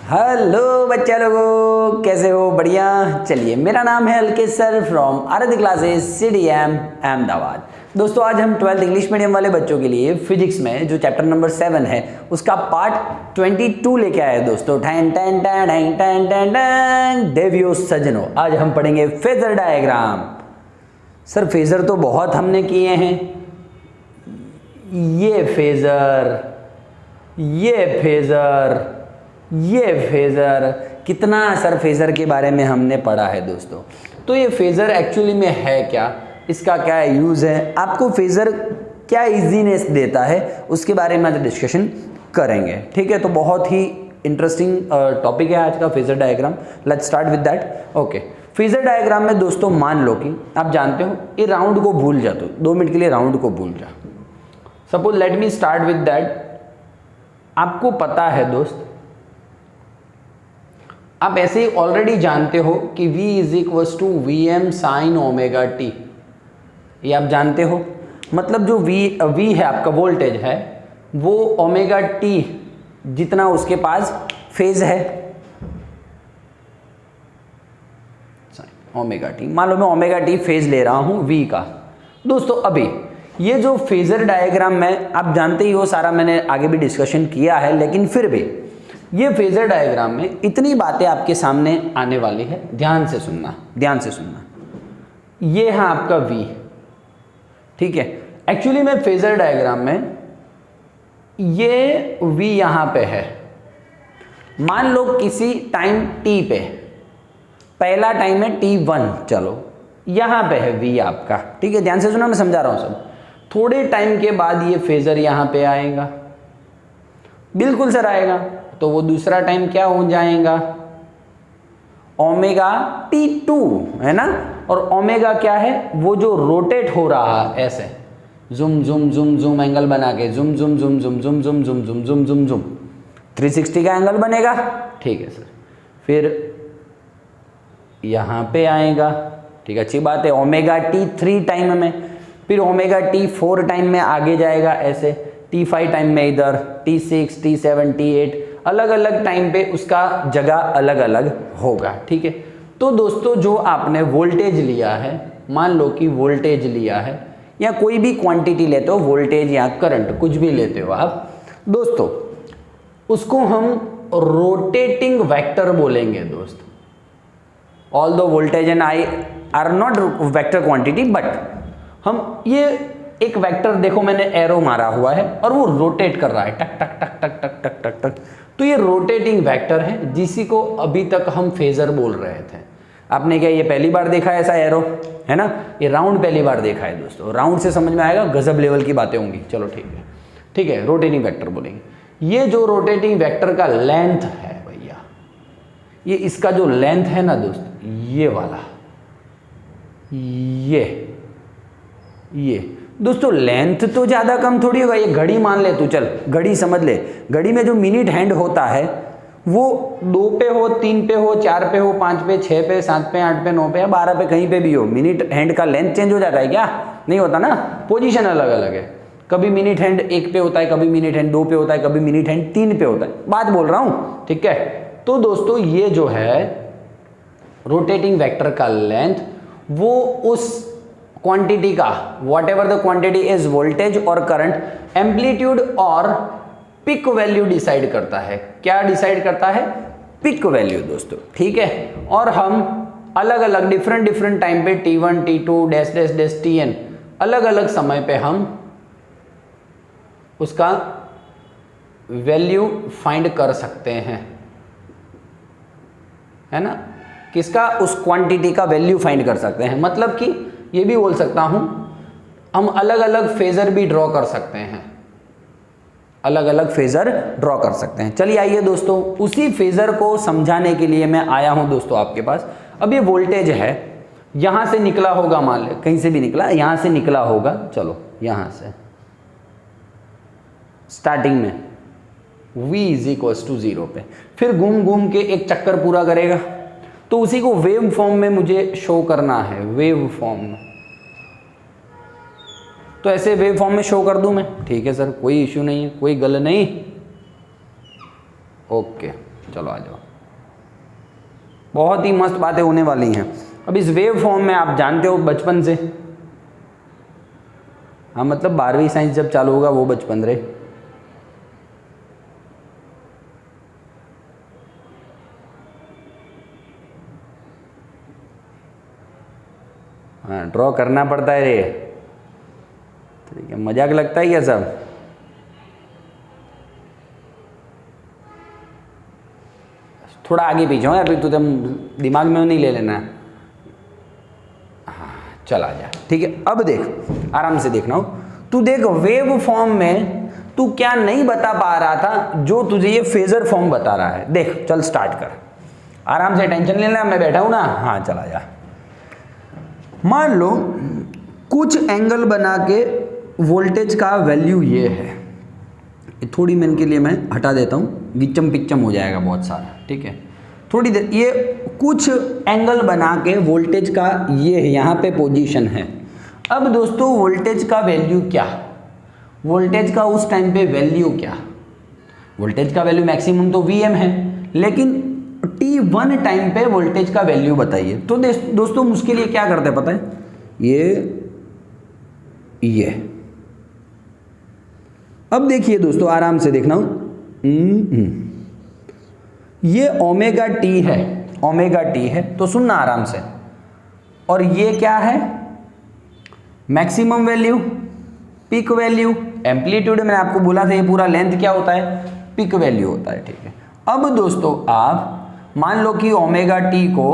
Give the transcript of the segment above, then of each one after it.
Hello बच्चा लोगों, कैसे हो? बढ़िया। चलिए, मेरा नाम है अलकेश सर फ्रॉम आराध्य क्लासेस CDM अहमदाबाद। दोस्तों, आज हम 12th इंग्लिश मीडियम वाले बच्चों के लिए फिजिक्स में जो चैप्टर नंबर 7 है उसका पार्ट 22 लेके आए हैं दोस्तों। Tan tan tan tan tan tan tan देवियों सज्जनों, आज हम पढ़ेंगे फेजर डायग्राम। सर फेजर तो बहुत हमने किए हैं, ये फेजर, ये फेजर, ये फेजर, कितना सर फेजर के बारे में हमने पढ़ा है दोस्तों। तो ये फेजर एक्चुअली में है क्या, इसका क्या यूज़ है, आपको फेजर क्या इजीनेस देता है, उसके बारे में आज डिस्कशन करेंगे। ठीक है, तो बहुत ही इंटरेस्टिंग टॉपिक है आज का phasor diagram. Let's start with that. Okay, phasor diagram में दोस्तों मान लो कि आप जानते हो ये राउंड को भूल जा, तो 2 मिनट के लिए राउंड को भूल जा। Suppose let me start with that. आपको पता है दोस्त, आप ऐसे ही ऑलरेडी जानते हो कि V is to VM sine omega T, ये आप जानते हो। मतलब जो V है आपका वोल्टेज है, वो ओमेगा टी जितना उसके पास फेज है, ओमेगा टी, मान लो मैं ओमेगा टी फेज ले रहा हूं V का। दोस्तों अभी ये जो फेजर डायग्राम में आप जानते ही हो, सारा मैंने आगे भी डिस्कशन किया है, लेकिन फिर भी ये फेजर डायग्राम में इतनी बातें आपके सामने आने वाली है, ध्यान से सुनना, ध्यान से सुनना। ये है आपका V, ठीक है। एक्चुअली में फेजर डायग्राम में ये V यहां पे है। मान लो किसी टाइम t पे, पहला टाइम है t1, चलो यहां पे है V आपका, ठीक है। ध्यान से सुना, मैं समझा रहा हूं सब। थोड़े टाइम के बाद ये फेजर यहां पे आएगा, बिल्कुल सर आएगा, तो वो दूसरा टाइम क्या हो जाएगा, ओमेगा t2 है ना। और ओमेगा क्या है, वो जो रोटेट हो रहा है ऐसे जुम जुम जुम जुम एंगल बना के, जुम जुम जुम जुम जुम जुम जुम जुम जुम जुम जुम 360 का एंगल बनेगा, ठीक है सर। फिर यहाँ पे आएगा, ठीक है, अच्छी बात है। ओमेगा t3 टाइम में, फिर ओमेगा t4 टाइम में आगे जाएगा ऐसे, t5 टाइम में इधर, t6, t7, t8, अलग अलग टाइम पे उसका जगह अलग अलग होगा, ठीक है। तो दोस्तों जो आपने वोल्टेज लिया है, मान लो कि वोल्टेज लिया है, या कोई भी क्वांटिटी लेते हो, वोल्टेज या करंट कुछ भी लेते हो आप दोस्तों, उसको हम रोटेटिंग वेक्टर बोलेंगे दोस्त। ऑल दो voltage and I R not vector quantity, but हम ये एक वेक्टर, देखो मैंने एरो मारा हुआ है और वो रोटेट कर रहा है, टक टक टक टक टक टक टक टक, तो ये रोटेटिंग वेक्टर है, जिसी को अभी तक हम फेजर बोल रहे थे। आपने क्या ये पहली बार देखा है ऐसा एरो, है ना? ये राउंड पहली बार देखा है दोस्तों। राउंड से समझ में आएगा, गजब लेवल की बातें होंगी। चलो ठीक है, ठीक है, रोटेटिंग वेक्टर बोलेंगे। ये जो रोटेटिंग वेक्टर का लेंथ है भैया, ये इसका जो लेंथ है ना दोस्त, ये वाला, ये दोस्तों लेंथ तो ज़्यादा कम थोड़ी होगा। ये घड़ी मान ले तू, चल घड़ी समझ ले। घड़ी में जो मिनट हैंड होता है वो 2 पे हो, 3 पे हो, 4 पे हो, 5 पे, 6 पे, 7 पे, 8 पे, 9 पे या 12 पे, कहीं पे भी हो, मिनट हैंड का लेंथ चेंज हो जाता है क्या? नहीं होता ना, पोजीशन अलग अलग है। कभी मिनट हैंड 1 पे होता है, कभी मिनट हैंड 2 पे होता है, कभी मिनट हैंड 3 पे होता है, बात बोल रहा हूँ, ठीक है। तो दोस्तों ये जो है रोटेटिंग वेक्टर का लेंथ, वो उस क्वांटिटी का, what ever the quantity is voltage और करंट, एम्पलीट्यूड और पिक वैल्यू डिसाइड करता है। क्या डिसाइड करता है? पिक वैल्यू दोस्तों, ठीक है। और हम अलग अलग डिफरेंट टाइम पे t1, t2 dash dash dash tn, अलग अलग समय पे हम उसका वैल्यू फाइंड कर सकते हैं, है ना। किसका? उस क्वांटिटी का वैल्यू फाइंड कर सकते हैं। मतलब कि ये भी बोल सकता हूं, हम अलग अलग फेजर भी ड्रॉ कर सकते हैं, अलग अलग फेजर ड्रॉ कर सकते हैं। चलिए आइए दोस्तों, उसी फेजर को समझाने के लिए मैं आया हूं दोस्तों आपके पास। अब ये वोल्टेज है, यहां से निकला होगा, मान ले कहीं से भी निकला, यहां से निकला होगा, चलो यहां से स्टार्टिंग में V इज इक्वल्स टू 0 पे, फिर घूम घूम के एक चक्कर पूरा करेगा, तो उसी को वेव फॉर्म में मुझे शो करना है, वेव फॉर्म में। तो ऐसे वेव फॉर्म में शो कर दूं मैं, ठीक है सर, कोई इश्यू नहीं है, कोई गल नहीं। ओके चलो आ जाओ, बहुत ही मस्त बातें होने वाली हैं। अब इस वेव फॉर्म में आप जानते हो बचपन से, हाँ मतलब 12वीं साइंस जब चालू होगा वो बचपन रहे। हाँ ड्रॉ करना पड़ता है रे, ठीक है, मजाक लगता है क्या सब? थोड़ा आगे पीछे हो यार, फिर तुम दिमाग में नहीं ले लेना। हाँ चला जा, ठीक है। अब देख आराम से देखना हो, तू देख वेव फॉर्म में तू क्या नहीं बता पा रहा था जो तुझे ये फेजर फॉर्म बता रहा है। देख चल स्टार्ट कर, आराम से, टेंशन लेना, मैं बैठा हूं ना। हाँ चला जा। मान लो कुछ एंगल बना के वोल्टेज का वैल्यू ये है, थोड़ी मिनट के लिए मैं हटा देता हूँ, गिच्चम पिच्चम हो जाएगा बहुत सारा, ठीक है। थोड़ी देर, ये कुछ एंगल बना के वोल्टेज का ये यहाँ पे पोजीशन है। अब दोस्तों वोल्टेज का वैल्यू क्या, वोल्टेज का उस टाइम पे वैल्यू क्या, वोल्टेज का वैल्यू मैक्सिमम तो Vm है, लेकिन t1 टाइम पे वोल्टेज का वैल्यू बताइए। तो दोस्तों उसके लिए क्या करते हैं पता है, ये अब देखिए दोस्तों आराम से देखना, ये ओमेगा टी है, ओमेगा टी है, तो सुनना आराम से। और ये क्या है, maximum value, peak value, amplitude मैंने आपको बोला था ये पूरा लेंथ क्या होता है, पीक वैल्यू होता है, ठीक है। अब दोस्तों आप मान लो कि ओमेगा टी को,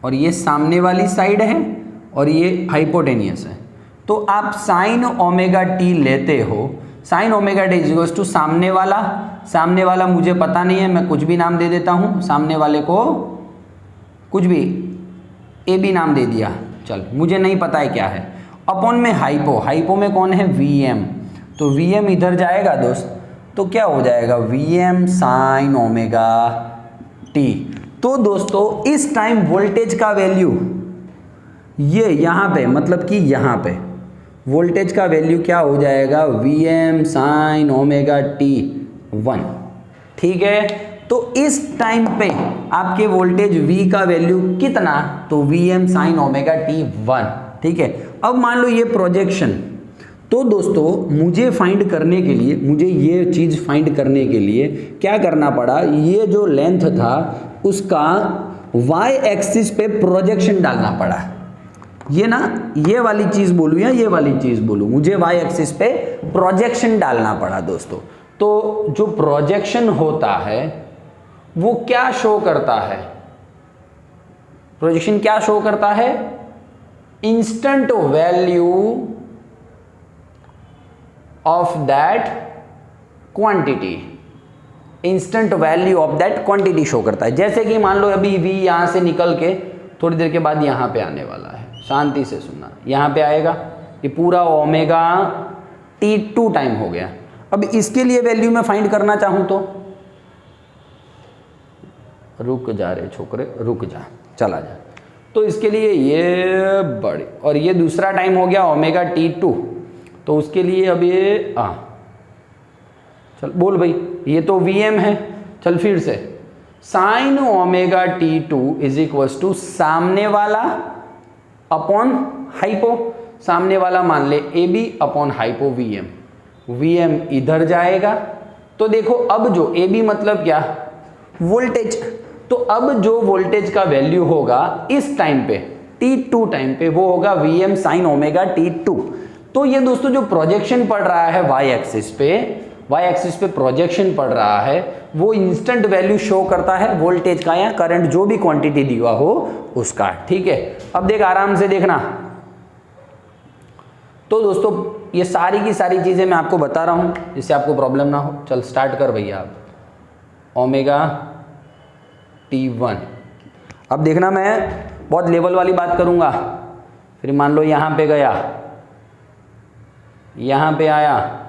और ये सामने वाली साइड है और ये हाइपोटेनियस है, तो आप साइन ओमेगा टी लेते हो। Sine omega T equals to सामने वाला मुझे पता नहीं है, मैं कुछ भी नाम दे देता हूँ, सामने वाले को कुछ भी ए बी नाम दे दिया, चल मुझे नहीं पता है क्या है। अपॉन में हाइपो में कौन है, Vm, तो Vm इधर जाएगा दोस्त, तो क्या हो जाएगा Vm साइन ओमेगा टी। तो दोस्तों इस टाइम वोल्टेज का वैल्यू ये यहाँ पे, मतलब कि यहाँ पे वोल्टेज का वैल्यू क्या हो जाएगा, Vm साइन ओमेगा टी 1, ठीक है। तो इस टाइम पे आपके वोल्टेज V का वैल्यू कितना, तो Vm साइन ओमेगा टी 1, ठीक है। अब मान लो ये प्रोजेक्शन, तो दोस्तों मुझे फाइंड करने के लिए, मुझे ये चीज़ फाइंड करने के लिए क्या करना पड़ा, ये जो लेंथ था उसका y एक्सिस पे प्रोजेक्शन डालना पड़ा। ये ना, ये वाली चीज़ बोलूँ या ये वाली चीज़ बोलूँ, मुझे y एक्सिस पे प्रोजेक्शन डालना पड़ा दोस्तों। तो जो प्रोजेक्शन होता है वो क्या शो करता है, प्रोजेक्शन क्या शो करता है, instant value of that quantity, instant value of that quantity show करता है। जैसे कि मान लो अभी V यहाँ से निकल के थोड़ी देर के बाद यहाँ पे आने वाला है, शांति से सुनना, यहाँ पे आएगा, ये पूरा ओमेगा t2 टाइम हो गया। अब इसके लिए वैल्यू मैं फाइंड करना चाहूँ तो, रुक जा रे छोकरे, रुक जा, चला जा। तो इसके लिए ये बड़े, और ये दूसरा टाइम हो गया ओमेगा t2, तो उसके लिए अब ये चल बोल भाई, ये तो Vm है, चल फिर से sine omega t2 is equals to सामने वाला अपॉन हाइपो, सामने वाला मान ले AB upon hypo Vm, Vm इधर जाएगा। तो देखो अब जो AB मतलब क्या, वोल्टेज, तो अब जो वोल्टेज का वैल्यू होगा इस टाइम पे t2 टाइम पे वो होगा Vm साइन ओमेगा t2। तो ये दोस्तों जो प्रोजेक्शन पड़ रहा है y एक्सिस पे प्रोजेक्शन पड़ रहा है, वो इंस्टेंट वैल्यू शो करता है वोल्टेज का या करंट जो भी क्वांटिटी दिया हो उसका, ठीक है। अब देख आराम से देखना, तो दोस्तों ये सारी की सारी चीजें मैं आपको बता रहा हूं जिससे आपको प्रॉब्लम ना हो। चल स्टार्ट कर भैया आप, ओमेगा t1। अब देखना मैं बहुत लेवल वाली बात करूंगा, फिर मान लो यहां पे गया, यहां पे आया।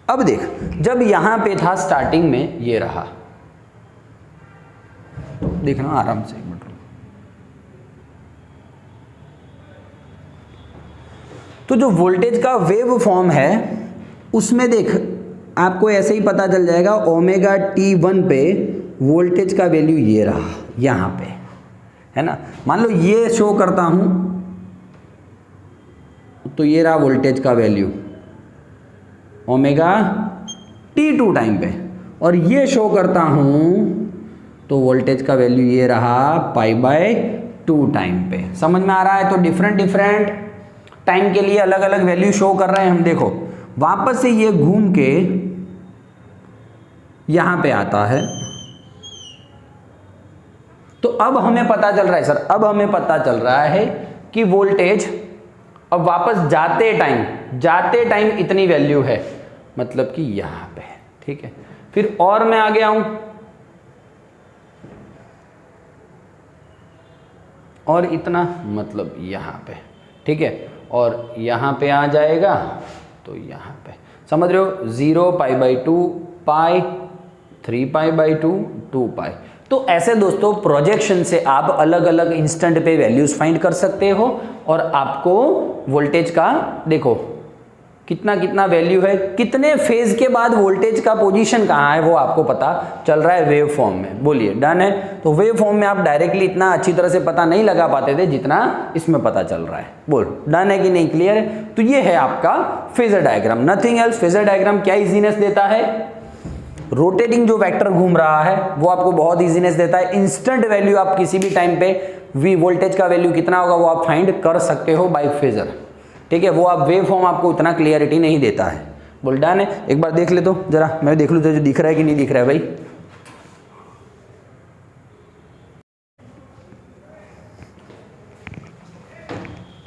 अब देख जब यहां पे था स्टार्टिंग में ये रहा, तो देखना आराम से, एक मिनट। तो जो वोल्टेज का वेव फॉर्म है उसमें देख आपको ऐसे ही पता चल जाएगा ओमेगा T1 पे वोल्टेज का वैल्यू ये रहा यहाँ पे, है ना। मान लो ये शो करता हूँ तो ये रहा वोल्टेज का वैल्यू ओमेगा T2 टाइम पे, और ये शो करता हूँ तो वोल्टेज का वैल्यू ये रहा π/2 टाइम पे। समझ में आ रहा है। तो डिफरेंट टाइम के लिए अलग अलग वैल्यू शो कर रहे हैं हम। देखो वापस से ये घूम के यहां पे आता है, तो अब हमें पता चल रहा है सर, अब हमें पता चल रहा है कि वोल्टेज अब वापस जाते टाइम इतनी वैल्यू है, मतलब कि यहां पे, ठीक है। फिर और मैं आगे आऊं और इतना, मतलब यहां पे, ठीक है, और यहां पे आ जाएगा तो यहां पे, समझ रहे हो, 0 π/2 पाई 3 π/2 2 पाई। तो ऐसे दोस्तों प्रोजेक्शन से आप अलग अलग इंस्टेंट पे वैल्यूज फाइंड कर सकते हो, और आपको वोल्टेज का देखो कितना वैल्यू है, कितने फेज के बाद वोल्टेज का पोजीशन कहाँ है वो आपको पता चल रहा है वेव फॉर्म में। बोलिए डन है। तो वेव फॉर्म में आप डायरेक्टली इतना अच्छी तरह से पता नहीं लगा पाते थे जितना इसमें पता चल रहा है। बोल डन है कि नहीं, क्लियर है। तो ये है आपका phasor diagram, nothing else. Phasor diagram क्या इजीनेस देता है, रोटेटिंग जो वेक्टर घूम रहा है वो आपको बहुत इजीनेस देता है। इंस्टेंट वैल्यू आप किसी भी टाइम पे वी वोल्टेज का वैल्यू कितना होगा वो आप फाइंड कर सकते हो बाय फेजर, ठीक है। वो आप वेव फॉर्म आपको उतना क्लियरिटी नहीं देता है। बोल डन है। एक बार देख ले तो जरा, मैं देख लूँ तो जो दिख रहा है कि नहीं दिख रहा है भाई।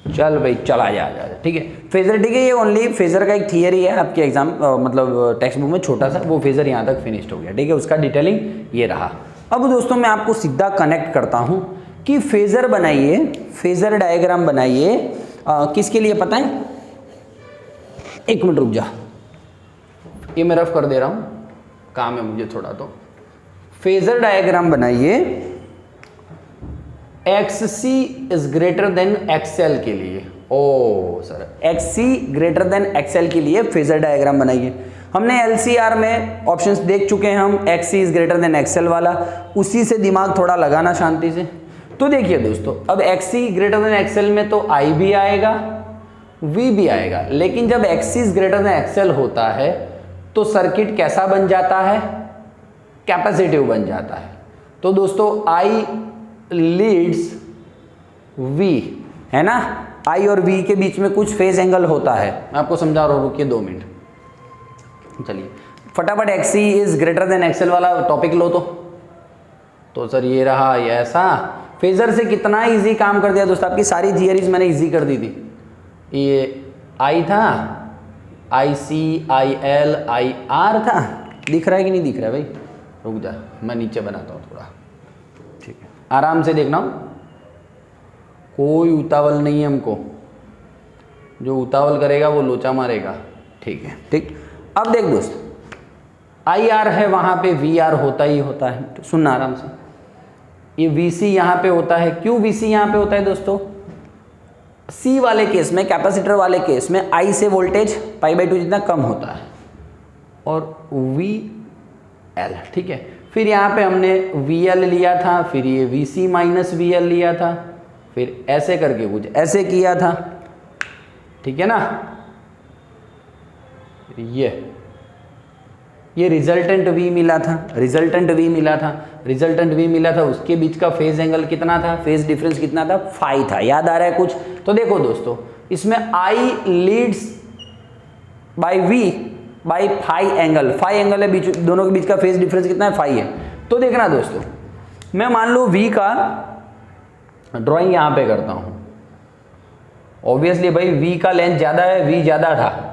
चल भाई चला जा, ठीक है। फेजर, ठीक है, ये ओनली फेजर का एक थियरी है आपके एग्जाम मतलब टेक्स्ट बुक में छोटा सा, वो फेजर यहाँ तक फिनिश्ड हो गया, ठीक है। उसका डिटेलिंग ये रहा। अब दोस्तों मैं आपको सीधा कनेक्ट करता हूँ कि फेजर बनाइए, फेजर डायग्राम बनाइए, किसके लिए पता है, एक मिनट रुक जा, ये मैं रफ कर दे रहा हूँ, काम है मुझे थोड़ा। तो फेजर डायग्राम बनाइए XC is greater than XL के लिए। Oh sir, XC greater than XL के लिए फेजर डायग्राम बनाइए। हमने LCR में ऑप्शंस देख चुके हैं हम, XC is greater than XL वाला, उसी से दिमाग थोड़ा लगाना शांति से। तो देखिए दोस्तों, अब XC ग्रेटर देन XL में तो I भी आएगा V भी आएगा, लेकिन जब XC is greater than XL होता है तो सर्किट कैसा बन जाता है, कैपेसिटिव बन जाता है। तो दोस्तों I लीड्स V, है ना, I और V के बीच में कुछ फेज एंगल होता है, मैं आपको समझा रहा हूँ, रुकिए 2 मिनट। चलिए फटाफट XC is greater than XL वाला टॉपिक लो। तो सर ये रहा, ये ऐसा फेजर से कितना इजी काम कर दिया दोस्तों, आपकी सारी थियरीज मैंने इजी कर दी थी। ये I था, IC IL IR था, दिख रहा है कि नहीं दिख रहा है भाई, रुक जा मैं नीचे बनाता हूँ थोड़ा, ठीक है, आराम से देखना, कोई उतावल नहीं है हमको, जो उतावल करेगा वो लोचा मारेगा, ठीक है, ठीक। अब देख दोस्त, IR है वहाँ पे VR होता ही होता है, तो सुनना आराम से। ये VC यहाँ पे होता है, क्यों VC यहाँ पे होता है दोस्तों, C वाले केस में, कैपेसिटर वाले केस में I से वोल्टेज π/2 जितना कम होता है, और VL, ठीक है। फिर यहाँ पे हमने VL लिया था, फिर ये VC माइनस VL लिया था, फिर ऐसे करके कुछ ऐसे किया था, ठीक है ना। ये रिजल्टेंट V मिला था, रिजल्टेंट V मिला था, रिजल्टेंट V मिला था, उसके बीच का फेज एंगल कितना था, फेज डिफरेंस कितना था, फाई था, याद आ रहा है कुछ। तो देखो दोस्तों, इसमें I leads by V by phi angle, phi angle है बीच, दोनों के बीच का फेज डिफरेंस कितना है, फाई है। तो देखना दोस्तों, मैं मान लो V का ड्राइंग यहाँ पे करता हूँ, ऑब्वियसली भाई V का लेंथ ज़्यादा है, V ज़्यादा था,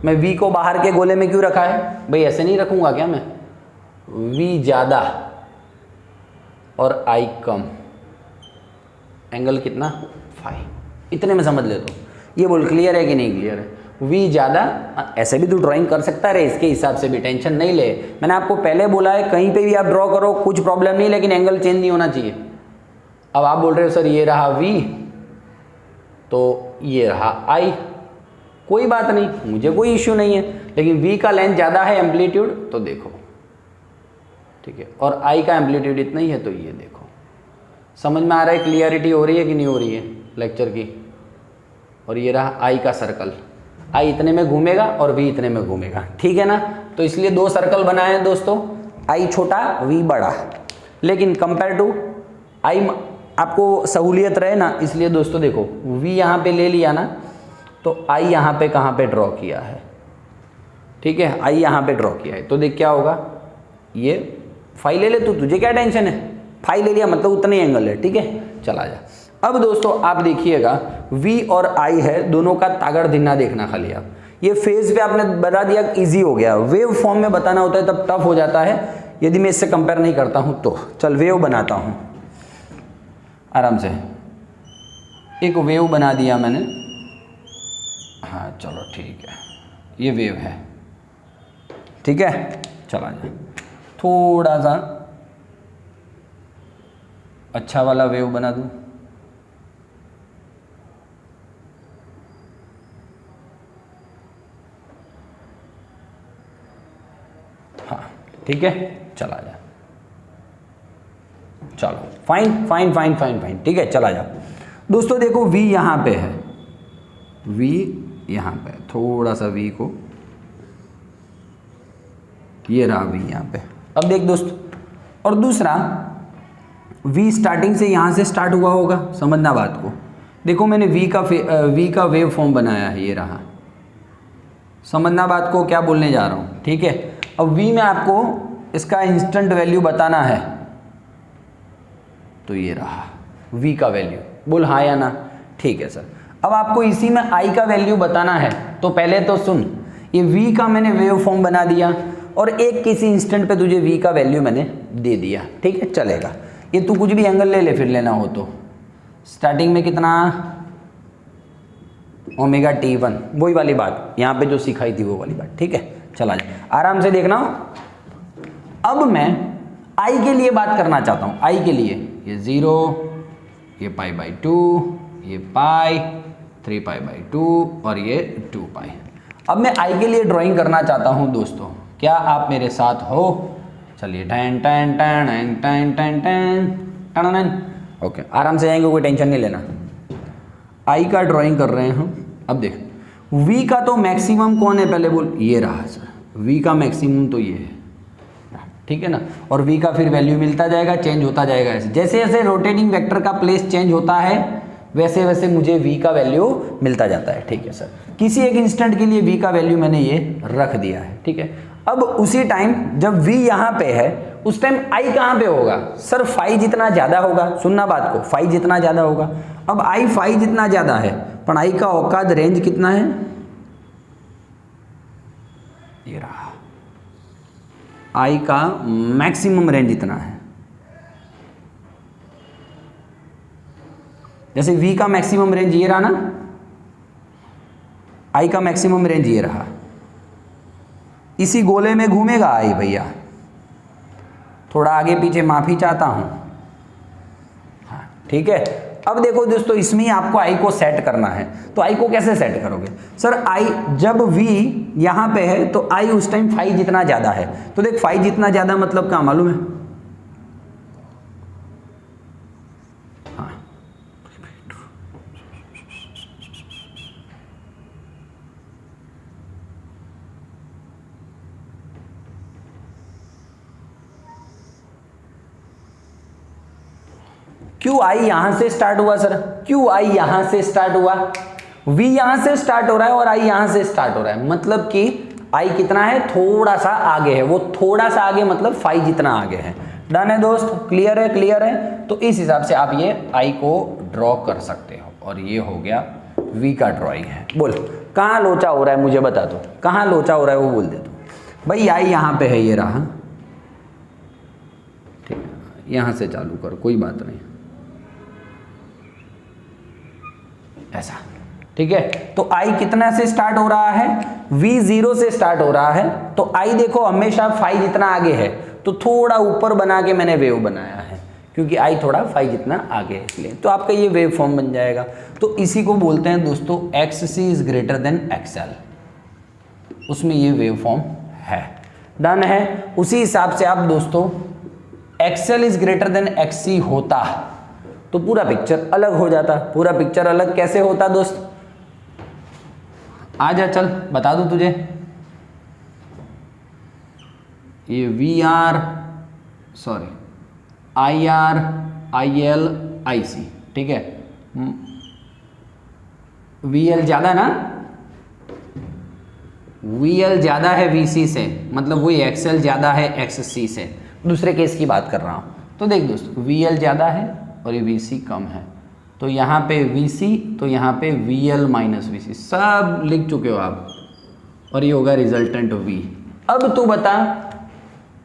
मैं V को बाहर के गोले में क्यों रखा है भाई, ऐसे नहीं रखूँगा क्या मैं, V ज़्यादा और I कम, एंगल कितना, फाई, इतने में समझ लेता हूँ। ये बोल क्लियर है कि नहीं क्लियर है, V ज़्यादा, ऐसे भी तू ड्राइंग कर सकता है रे, इसके हिसाब से भी टेंशन नहीं ले, मैंने आपको पहले बोला है कहीं पे भी आप ड्रॉ करो कुछ प्रॉब्लम नहीं, लेकिन एंगल चेंज नहीं होना चाहिए। अब आप बोल रहे हो सर ये रहा V, तो ये रहा I, कोई बात नहीं, मुझे कोई इश्यू नहीं है। लेकिन v का लेंथ ज़्यादा है एम्पलीट्यूड, तो देखो ठीक है, और i का एम्पलीट्यूड इतना ही है, तो ये देखो। समझ में आ रहा है, क्लियरिटी हो रही है कि नहीं हो रही है लेक्चर की। और ये रहा i का सर्कल, i इतने में घूमेगा और v इतने में घूमेगा, ठीक है ना। तो इसलिए 2 सर्कल बनाए हैं दोस्तों, i छोटा v बड़ा। लेकिन कंपेयर टू i आपको सहूलियत रहे ना, इसलिए दोस्तों देखो v यहाँ पे ले लिया ना, तो i यहाँ पे कहाँ पे ड्रॉ किया है, ठीक है, i यहाँ पे ड्रॉ किया है। तो देख क्या होगा, ये फाई ले ले तू, तुझे क्या टेंशन है, फाई ले लिया मतलब उतने एंगल है, ठीक है, चला जा। अब दोस्तों आप देखिएगा v और i है, दोनों का तागड़ धिन्ना देखना खाली आप। ये फेज पे आपने बता दिया, इजी हो गया। वेव फॉर्म में बताना होता है तब टफ हो जाता है, यदि मैं इससे कंपेयर नहीं करता हूँ तो। चल वेव बनाता हूँ आराम से, एक वेव बना दिया मैंने, हाँ चलो ठीक है, ये वेव है, ठीक है, चला जा। थोड़ा सा अच्छा वाला वेव बना दूँ, हाँ ठीक है, चला जा। चलो fine fine fine fine fine, ठीक है, चला जा। दोस्तों देखो v यहाँ पे है, v यहाँ पे, थोड़ा सा v को, ये रहा v यहाँ पे। अब देख दोस्त, और दूसरा v स्टार्टिंग से यहाँ से स्टार्ट हुआ होगा, समझना बात को। देखो मैंने v का वेव फॉर्म बनाया है, ये रहा, समझना बात को क्या बोलने जा रहा हूँ, ठीक है। अब v में आपको इसका इंस्टेंट वैल्यू बताना है, तो ये रहा v का वैल्यू, बोल हाँ या ना, ठीक है सर। अब आपको इसी में i का वैल्यू बताना है, तो पहले तो सुन, ये v का मैंने वेव फॉर्म बना दिया और एक किसी इंस्टेंट पे तुझे v का वैल्यू मैंने दे दिया, ठीक है, चलेगा। ये तू कुछ भी एंगल ले ले फिर लेना हो तो। स्टार्टिंग में कितना, ओमेगा t1, वही वाली बात यहाँ पे जो सिखाई थी वो वाली बात, ठीक है, चला जाए, आराम से देखना। अब मैं i के लिए बात करना चाहता हूँ, i के लिए ये 0, ये π/2, ये पाई, 3π/2 और ये 2π। अब मैं i के लिए ड्राइंग करना चाहता हूँ दोस्तों, क्या आप मेरे साथ हो? चलिए tan tan tan tan tan tan tan, okay, आराम से जाएंगे, कोई टेंशन नहीं लेना। i का ड्राइंग कर रहे हैं हम। अब देख v का तो मैक्सिमम कौन है, पहले बोल, ये रहा सर, v का मैक्सिमम तो ये है, ठीक है ना। और v का फिर वैल्यू मिलता जाएगा, चेंज होता जाएगा, ऐसे जैसे जैसे रोटेटिंग वेक्टर का प्लेस चेंज होता है वैसे वैसे मुझे v का वैल्यू मिलता जाता है, ठीक है सर। किसी एक इंस्टेंट के लिए v का वैल्यू मैंने ये रख दिया है, ठीक है। अब उसी टाइम जब v यहाँ पे है, उस टाइम i कहाँ पे होगा सर, फाई जितना ज़्यादा होगा, सुनना बात को, फाई जितना ज़्यादा होगा। अब i फाई जितना ज़्यादा है, पर i का औकात रेंज कितना है, ये रहा, i का मैक्सिमम रेंज इतना है। जैसे v का मैक्सिमम रेंज ये रहा ना, i का मैक्सिमम रेंज ये रहा, इसी गोले में घूमेगा i भैया। थोड़ा आगे पीछे माफी चाहता हूं, हाँ ठीक है। अब देखो दोस्तों, इसमें ही आपको i को सेट करना है, तो i को कैसे सेट करोगे सर, i जब v यहाँ पे है तो i उस टाइम फाई जितना ज़्यादा है। तो देख फाई जितना ज़्यादा मतलब क्या मालूम है, हाँ क्यों i यहाँ से स्टार्ट हुआ सर, क्यों i यहाँ से स्टार्ट हुआ, v यहाँ से स्टार्ट हो रहा है और i यहाँ से स्टार्ट हो रहा है, मतलब कि i कितना है, थोड़ा सा आगे है, वो थोड़ा सा आगे मतलब फाई जितना आगे है। डन है दोस्त, क्लियर है, क्लियर है। तो इस हिसाब से आप ये i को ड्रॉ कर सकते हो, और ये हो गया v का ड्रॉइंग है। बोल कहाँ लोचा हो रहा है, मुझे बता दो, कहाँ लोचा हो रहा है वो बोल दे दो भाई। i यहाँ पे है, ये रहा, ठीक है, यहाँ से चालू करो, कोई बात नहीं, ऐसा, ठीक है। तो i कितना से स्टार्ट हो रहा है, v 0 से स्टार्ट हो रहा है, तो i देखो हमेशा फाई जितना आगे है, तो थोड़ा ऊपर बना के मैंने वेव बनाया है। क्योंकि आई थोड़ा फाई जितना आगे है इसलिए। तो आपका ये वेव फॉर्म बन जाएगा। तो इसी को बोलते हैं दोस्तों X C is greater than XL, उसमें ये वेव फॉर्म है। डन है। उसी हिसाब से आप दोस्तों एक्सएल इज ग्रेटर देन एक्ससी होता तो पूरा पिक्चर अलग हो जाता। पूरा पिक्चर अलग कैसे होता दोस्त? आजा चल बता दूं तुझे। ये V R sorry I R I L I C, ठीक है। वी एल ज़्यादा ना, वी एल ज़्यादा है वी सी से, मतलब वही एक्स एल ज़्यादा है एक्स सी से। दूसरे केस की बात कर रहा हूँ। तो देख दोस्तों वी एल ज़्यादा है और ये वी सी कम है, तो यहाँ पे वी सी, तो यहाँ पे वी एल माइनस वी सी, सब लिख चुके हो आप, और ये होगा रिजल्टेंट वी। अब तू बता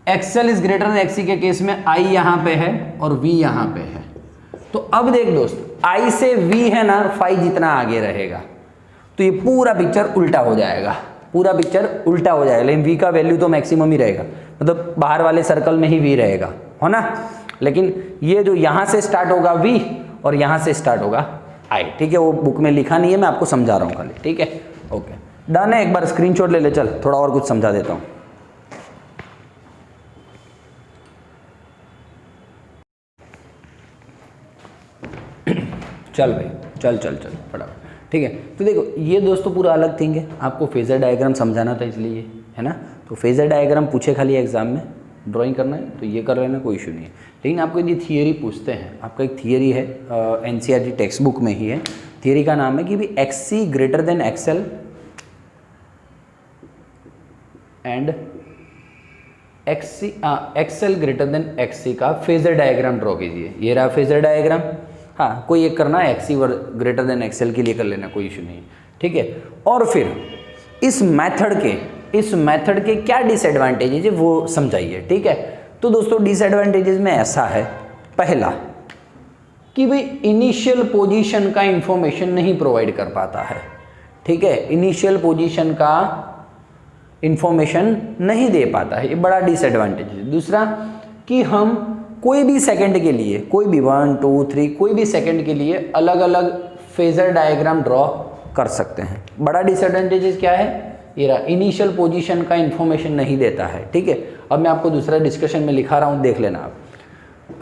XL is greater than XC के केस में आई यहाँ पे है और वी यहाँ पे है। तो अब देख दोस्त आई से वी है ना, फाई जितना आगे रहेगा, तो ये पूरा पिक्चर उल्टा हो जाएगा। पूरा पिक्चर उल्टा हो जाएगा, लेकिन वी का वैल्यू तो मैक्सिमम ही रहेगा, मतलब बाहर वाले सर्कल में ही वी रहेगा, है ना। लेकिन ये जो यहाँ से स्टार्ट होगा वी और यहाँ से स्टार्ट होगा आई, ठीक है। वो बुक में लिखा नहीं है, मैं आपको समझा रहा हूँ खाली, ठीक है। ओके डन है। एक बार स्क्रीनशॉट ले ले, चल थोड़ा और कुछ समझा देता हूँ। चल भाई चल चल चल फटाफट, ठीक है। तो देखो ये दोस्तों पूरा अलग थिंग है, आपको फेजर डायग्राम समझाना था इसलिए, है ना। तो फेजर डायग्राम पूछे खाली एग्जाम में, ड्राइंग करना है तो ये कर लेना, कोई इशू नहीं है। लेकिन आपको यदि थियरी पूछते हैं, आपका एक थियरी है एनसीईआरटी टेक्स्ट बुक में ही है, थियरी का नाम है कि भी X C greater than XL and XL greater than XC का फेजर डायग्राम ड्रॉ कीजिए। ये रहा फेजर डायग्राम। हाँ कोई एक करना है एक्ससी ग्रेटर देन एक्सएल के लिए कर लेना, कोई इशू नहीं है, ठीक है। और फिर इस मेथड के क्या डिसएडवांटेजेज है वो समझाइए, ठीक है। तो दोस्तों डिसएडवांटेजेस में ऐसा है, पहला कि भाई इनिशियल पोजीशन का इंफॉर्मेशन नहीं प्रोवाइड कर पाता है, ठीक है। इनिशियल पोजीशन का इंफॉर्मेशन नहीं दे पाता है, ये बड़ा डिसएडवांटेज है। दूसरा कि हम कोई भी सेकंड के लिए, कोई भी 1 2 3 कोई भी सेकंड के लिए अलग अलग फेजर डायग्राम ड्रॉ कर सकते हैं। बड़ा डिसएडवांटेज क्या है? ये रहा, इनिशियल पोजीशन का इंफॉर्मेशन नहीं देता है, ठीक है। अब मैं आपको दूसरा डिस्कशन में लिखा रहा हूँ, देख लेना आप।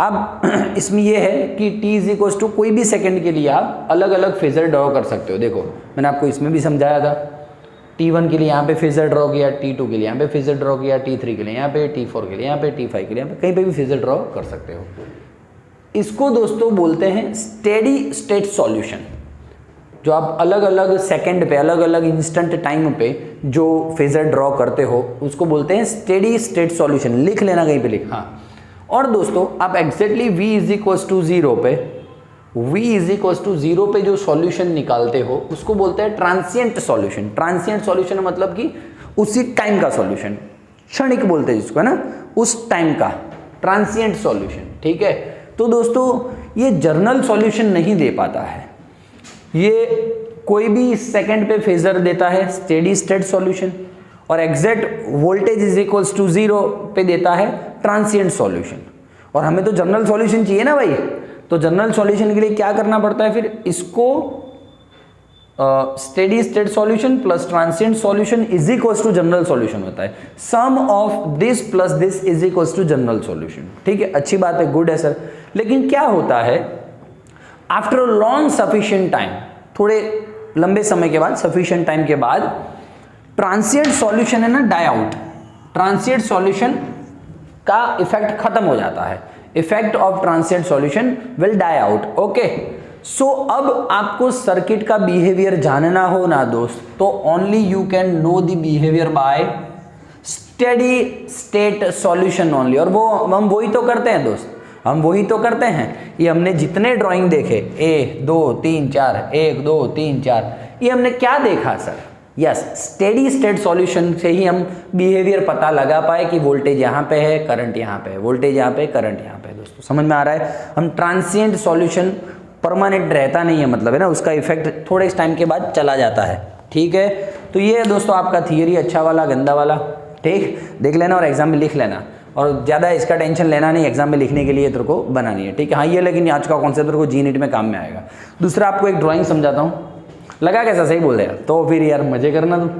अब इसमें यह है कि t इज इक्वल टू कोई भी सेकंड के लिए आप अलग अलग फेजर ड्रॉ कर सकते हो। देखो मैंने आपको इसमें भी समझाया था, t1 के लिए यहाँ पे फेजर ड्रॉ किया, t2 के लिए यहाँ पे फेजर ड्रॉ किया, t3 के लिए यहाँ पे, t4 के लिए यहाँ पे, t5 के लिए यहाँ पे, कहीं पे भी फेजर ड्रॉ कर सकते हो। इसको दोस्तों बोलते हैं स्टेडी स्टेट सॉल्यूशन। जो आप अलग अलग सेकंड पे, अलग अलग इंस्टेंट टाइम पे जो फेजर ड्रॉ करते हो उसको बोलते हैं स्टेडी स्टेट सॉल्यूशन। लिख लेना कहीं पे, लिख, हाँ। और दोस्तों आप exactly v is equals to 0 पे, v इज इक्वल्स टू 0 पे जो सॉल्यूशन निकालते हो उसको बोलते हैं ट्रांसिएंट सॉल्यूशन। ट्रांसिएंट सॉल्यूशन मतलब कि उसी टाइम का सॉल्यूशन, क्षणिक बोलते हैं जिसको, है ना, उस टाइम का ट्रांसिएंट सॉल्यूशन, ठीक है। तो दोस्तों ये जर्नल सॉल्यूशन नहीं दे पाता है, ये कोई भी सेकंड पे फेजर देता है स्टेडी स्टेट सॉल्यूशन, और exact voltage is equals to 0 पे देता है ट्रांसिएंट सॉल्यूशन। और हमें तो जनरल सॉल्यूशन चाहिए ना भाई, तो जनरल सॉल्यूशन के लिए क्या करना पड़ता है फिर? इसको steady state solution plus transient solution is equals to general solution होता है। Sum of this plus this is equals to general solution, ठीक है। अच्छी बात है, गुड है सर। लेकिन क्या होता है after a long sufficient time, थोड़े लंबे समय के बाद, सफिशिएंट टाइम के बाद ट्रांसिएंट सॉल्यूशन है ना डाई आउट, ट्रांसिएंट सॉल्यूशन का इफेक्ट खत्म हो जाता है। Effect of transient solution will die out, okay. So अब आपको सर्किट का बिहेवियर जानना हो ना दोस्त, तो only you can know the behaviour by steady state solution only. और वो हम वही तो करते हैं दोस्त, हम वही तो करते हैं। ये हमने जितने ड्राइंग देखे 1 2 3 4 1 2 3 4, ये हमने क्या देखा sir? Yes, steady state solution से ही हम बिहेवियर पता लगा पाए कि वोल्टेज यहाँ पे है, करंट यहाँ पे है, वोल्टेज यहाँ पे, करंट यहाँ पे। दोस्तों समझ में आ रहा है? हम ट्रांसिएंट सॉल्यूशन परमानेंट रहता नहीं है, मतलब है ना, उसका इफेक्ट थोड़े टाइम के बाद चला जाता है, ठीक है। तो ये है दोस्तों आपका थियरी, अच्छा वाला गंदा वाला, ठीक, देख लेना और एग्जाम में लिख लेना। और ज़्यादा इसका टेंशन लेना नहीं, एग्जाम में लिखने के लिए तेरे को बनानी है, ठीक है। हाँ ये लेकिन आज का कॉन्सेप्ट तेरे को जी नीट में काम में आएगा। दूसरा आपको एक ड्राइंग समझाता हूँ, लगा कैसा, सही बोल रहे यार, तो फिर यार मजे करना तुम।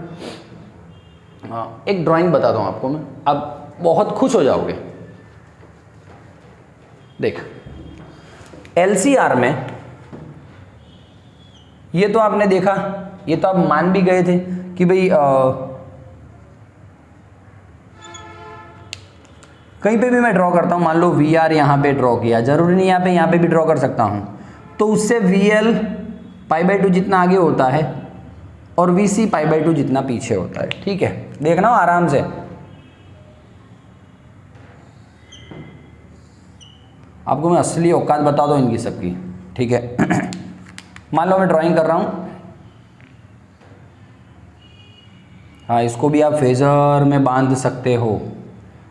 हाँ एक ड्राइंग बताता हूँ आपको मैं, अब बहुत खुश हो जाओगे। देख LCR में ये तो आपने देखा, ये तो आप मान भी गए थे कि भाई कहीं पे भी मैं ड्रॉ करता हूँ, मान लो VR यहाँ पे ड्रॉ किया, जरूरी नहीं यहाँ पे भी ड्रॉ कर सकता हूँ, तो उससे VL π/2 जितना आगे होता है और VC π/2 जितना पीछे होता है, ठीक है। देखना आराम से, आपको मैं असली औकात बता दो इनकी सबकी, ठीक है। मान लो मैं ड्राइंग कर रहा हूँ, हाँ इसको भी आप फेजर में बांध सकते हो,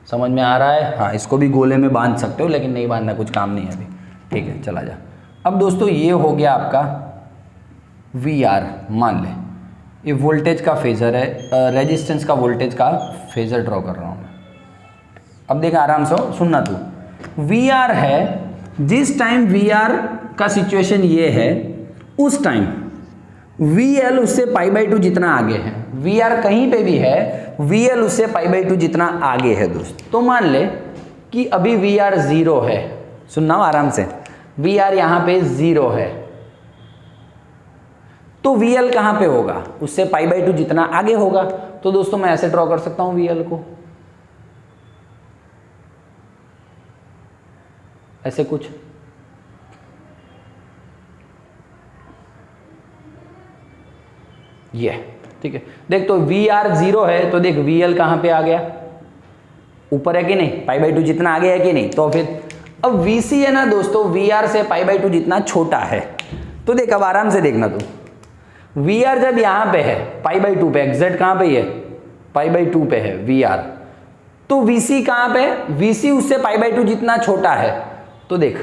समझ में आ रहा है। हाँ इसको भी गोले में बांध सकते हो, लेकिन नहीं बांधना, कुछ काम नहीं है अभी, ठीक है। चला जा। अब दोस्तों ये हो गया आपका VR, मान ले ये वोल्टेज का फेजर है, रेजिस्टेंस का वोल्टेज का फेजर ड्रॉ कर रहा हूँ मैं। अब देख आराम से सुनना तू, VR है, जिस टाइम VR का सिचुएशन ये है उस टाइम VL उससे π/2 जितना आगे है, VR कहीं पे भी है, VL उससे π/2 जितना आगे है दोस्त। तो मान ले कि अभी VR 0 है, सुनना आराम से, VR यहाँ पे 0 है, तो VL कहाँ पे होगा, उससे π/2 जितना आगे होगा। तो दोस्तों मैं ऐसे ड्रॉ कर सकता हूँ VL को, ऐसे कुछ, ये ठीक है। देख तो VR 0 है, तो देख VL कहाँ पे आ गया, ऊपर है कि नहीं, π/2 जितना आगे है कि नहीं। तो फिर अब VC है ना दोस्तों, VR से π/2 जितना छोटा है। तो देख अब आराम से देखना तू, VR जब यहाँ पे है π/2 पे, एग्जैक्ट कहाँ पे है, π/2 पे है VR, तो VC कहाँ पे है, VC उससे π/2 जितना छोटा है। तो देख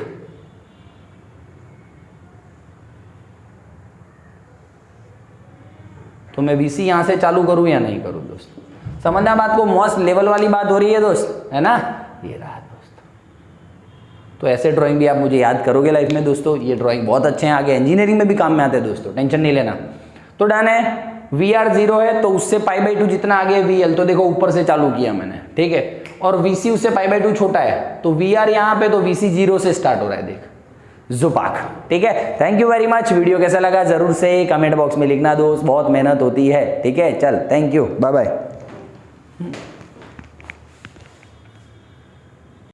तो मैं VC यहां से चालू करूं या नहीं करूं दोस्त, समझना बात को, मोस्ट लेवल वाली बात हो रही है दोस्त, है ना। ये रहा दोस्त, तो ऐसे ड्राइंग भी आप मुझे याद करोगे लाइफ में दोस्तों। ये ड्राइंग बहुत अच्छे हैं, आगे इंजीनियरिंग में भी काम में आते हैं दोस्तों, टेंशन नहीं लेना। तो डन है, VR 0 है तो उससे π/2 जितना आगे है VL, तो देखो ऊपर से चालू किया मैंने, ठीक है। और VC उससे π/2 छोटा है, तो VR यहाँ पे, तो VC 0 से स्टार्ट हो रहा है, देख जुपाक, ठीक है। Thank you very much. Video कैसा लगा जरूर से कमेंट बॉक्स में लिखना दोस्त, बहुत मेहनत होती है, ठीक है। चल थैंक यू, बाय बाय।